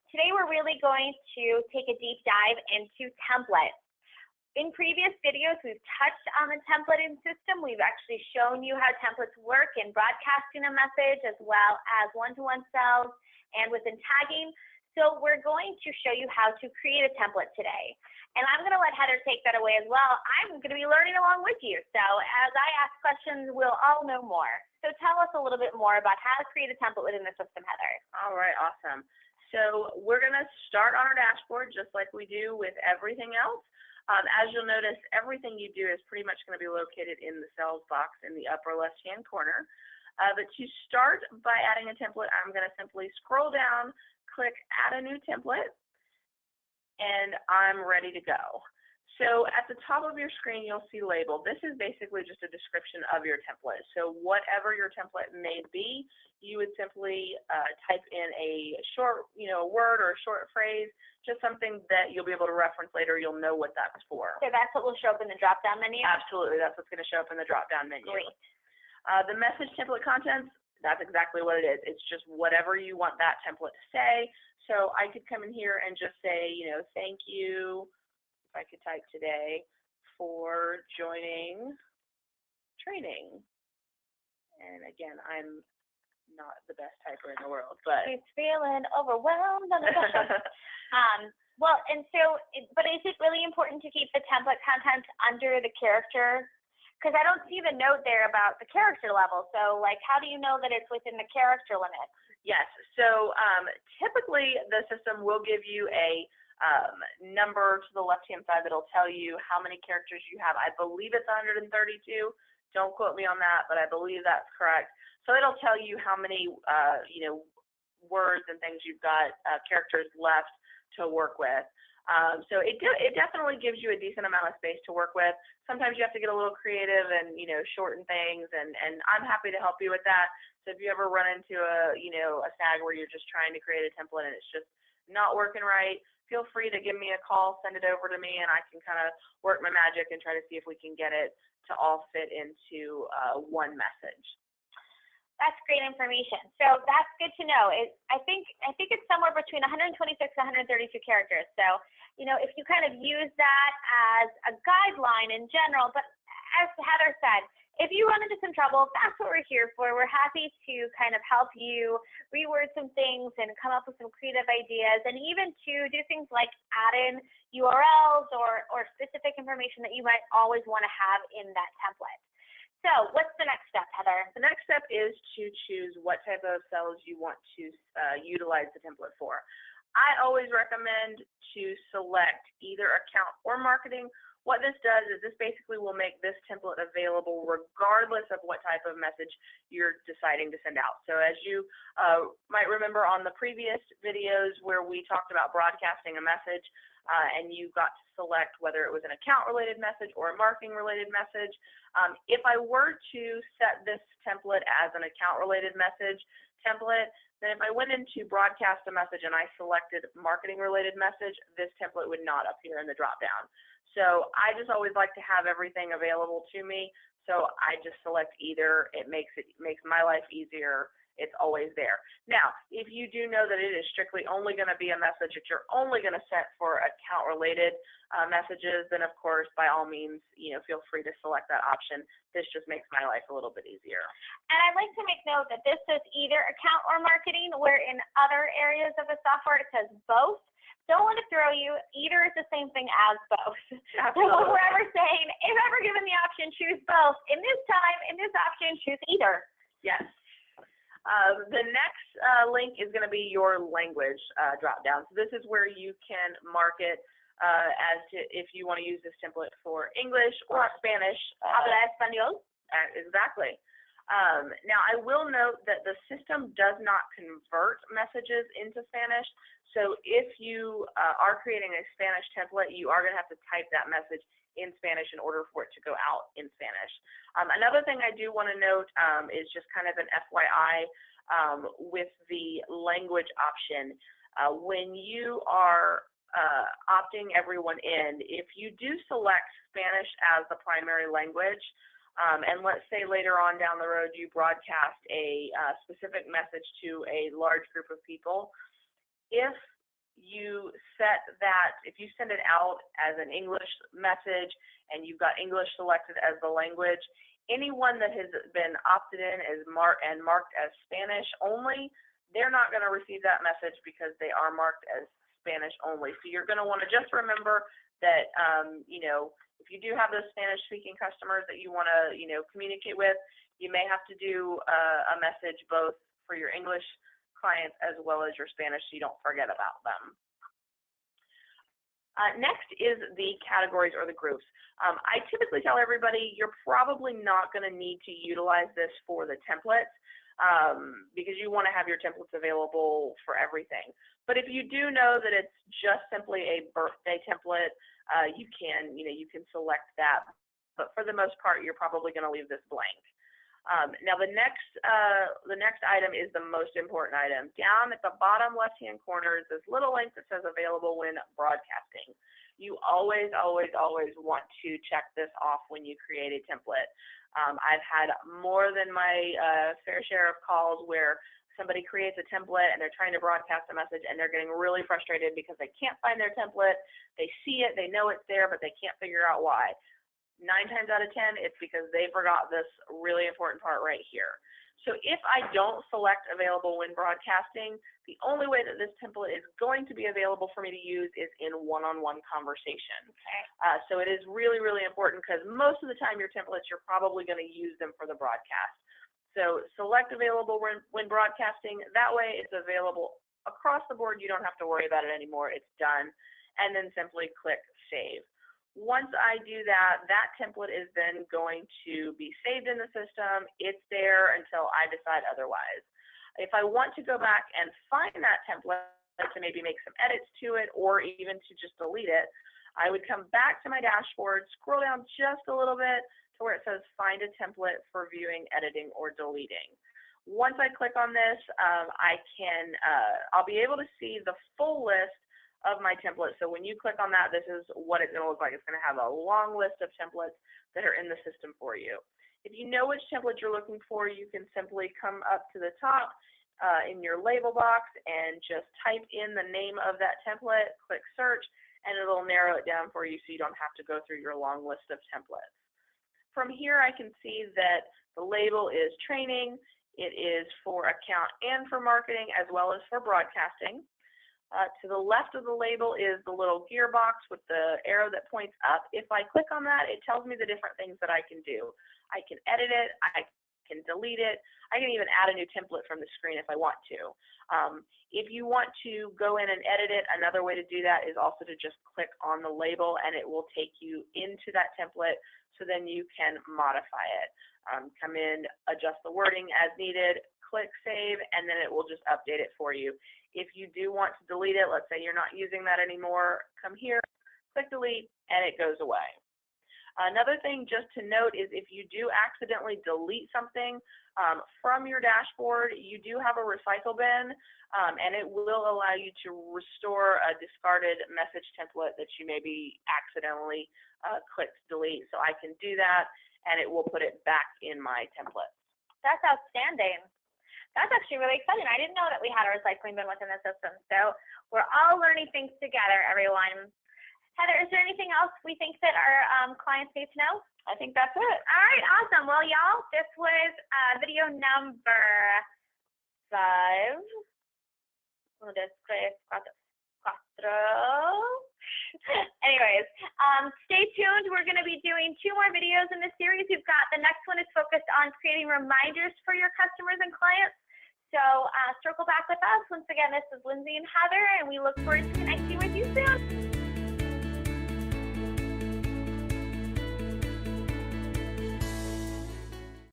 Today we're really going to take a deep dive into templates. In previous videos, we've touched on the templating system. We've actually shown you how templates work in broadcasting a message as well as one-to-one cells and within tagging. So we're going to show you how to create a template today. And I'm going to let Heather take that away as well. I'm going to be learning along with you. So as I ask questions, we'll all know more. So tell us a little bit more about how to create a template within the system, Heather. All right, awesome. So we're going to start on our dashboard just like we do with everything else. As you'll notice, everything you do is pretty much going to be located in the cells box in the upper left-hand corner. But to start by adding a template, I'm going to simply scroll down, click Add a New Template, and I'm ready to go. So at the top of your screen, you'll see label. This is basically just a description of your template. So whatever your template may be, you would simply type in a short, word or a short phrase, just something that you'll be able to reference later. You'll know what that's for. So that's what will show up in the drop-down menu? Absolutely. That's what's going to show up in the drop-down menu. Great. The message template contents, that's exactly what it is. It's just whatever you want that template to say. So I could come in here and just say, thank you, if I could type today, for joining training. And again, I'm not the best typer in the world, but she's feeling overwhelmed. Well, and so, but is it really important to keep the template content under the character? Because I don't see the note there about the character level. So, how do you know that it's within the character limit? Yes. So, typically the system will give you a number to the left-hand side that'll tell you how many characters you have. I believe it's 132. Don't quote me on that, but I believe that's correct. So it'll tell you how many, words and things you've got, characters left to work with. So it definitely gives you a decent amount of space to work with. Sometimes you have to get a little creative and, shorten things, and I'm happy to help you with that. So if you ever run into a snag where you're just trying to create a template and it's just not working right, feel free to give me a call, send it over to me, and I can kind of work my magic and try to see if we can get it to all fit into one message. That's great information. So that's good to know. I think it's somewhere between 126 and 132 characters. So, if you kind of use that as a guideline in general, but as Heather said, if you run into some trouble, that's what we're here for. We're happy to kind of help you reword some things and come up with some creative ideas, and even to do things like add in URLs or specific information that you might always want to have in that template. So what's the next step, Heather? The next step is to choose what type of cells you want to utilize the template for. I always recommend to select either account or marketing. What this does is this basically will make this template available regardless of what type of message you're deciding to send out. So as you might remember on the previous videos where we talked about broadcasting a message, and you got to select whether it was an account-related message or a marketing-related message. If I were to set this template as an account-related message template, then if I went into broadcast a message and I selected marketing-related message, this template would not appear in the drop-down. So I just always like to have everything available to me. So I just select either. It makes my life easier. It's always there. Now, if you do know that it is strictly only going to be a message that you're only going to set for account-related messages, then of course, by all means, feel free to select that option. This just makes my life a little bit easier. And I'd like to make note that this says either account or marketing, where in other areas of the software it says both. Don't let it throw you. Either is the same thing as both. Absolutely. So we're ever saying, if ever given the option, choose both. In this time, in this option, choose either. Yes. The next link is going to be your language drop-down. So this is where you can mark it as to if you want to use this template for English or Spanish. Habla español. Exactly. Now, I will note that the system does not convert messages into Spanish. So if you are creating a Spanish template, you are going to have to type that message in Spanish in order for it to go out in Spanish. Another thing I do want to note is just kind of an FYI with the language option. When you are opting everyone in, if you do select Spanish as the primary language, and let's say later on down the road you broadcast a specific message to a large group of people, if you set that, if you send it out as an English message and you've got English selected as the language, anyone that has been opted in as marked as Spanish only, they're not going to receive that message because they are marked as Spanish only. So you're going to want to just remember that, you know, if you do have those Spanish-speaking customers that you want to, you know, communicate with, you may have to do a message both for your English clients as well as your Spanish, so you don't forget about them. Next is the categories or the groups. I typically tell everybody you're probably not going to need to utilize this for the templates because you want to have your templates available for everything. But if you do know that it's just simply a birthday template, you can select that. But for the most part, you're probably going to leave this blank. Now the next item is the most important item. Down at the bottom left-hand corner is this little link that says available when broadcasting. You always, always, always want to check this off when you create a template. I've had more than my fair share of calls where somebody creates a template and they're trying to broadcast a message and they're getting really frustrated because they can't find their template. They see it, they know it's there, but they can't figure out why. 9 times out of 10, it's because they forgot this really important part right here. So if I don't select available when broadcasting, the only way that this template is going to be available for me to use is in one-on-one conversation. Okay. So it is really, really important because most of the time your templates, you're probably going to use them for the broadcast. So select available when broadcasting. That way it's available across the board. You don't have to worry about it anymore. It's done. And then simply click Save. Once I do that, that template is then going to be saved in the system. It's there until I decide otherwise. If I want to go back and find that template to maybe make some edits to it or even to just delete it, I would come back to my dashboard, scroll down just a little bit to where it says Find a Template for Viewing, Editing, or Deleting. Once I click on this, I'll be able to see the full list of my templates. So when you click on that, this is what it's going to look like. It's going to have a long list of templates that are in the system for you. If you know which template you're looking for, you can simply come up to the top in your label box and just type in the name of that template, click search, and it'll narrow it down for you so you don't have to go through your long list of templates. From here, I can see that the label is training. It is for account and for marketing as well as for broadcasting. To the left of the label is the little gear box with the arrow that points up. If I click on that, it tells me the different things that I can do. I can edit it, I can delete it, I can even add a new template from the screen if I want to. If you want to go in and edit it, another way to do that is also to just click on the label and it will take you into that template so then you can modify it. Come in, adjust the wording as needed, click Save, and then it will just update it for you. If you do want to delete it, let's say you're not using that anymore, come here, click Delete, and it goes away. Another thing just to note is if you do accidentally delete something from your dashboard, you do have a recycle bin, and it will allow you to restore a discarded message template that you maybe accidentally clicked delete. So I can do that, and it will put it back in my template. That's outstanding. That's actually really exciting. I didn't know that we had a recycling bin within the system. So we're all learning things together, everyone. Heather, is there anything else we think that our clients need to know? I think that's it. All right, awesome. Well, y'all, this was video number 5. Anyways, stay tuned. We're going to be doing 2 more videos in this series. We've got the next one is focused on creating reminders for your customers and clients. So circle back with us. Once again, this is Lindsay and Heather, and we look forward to connecting with you soon.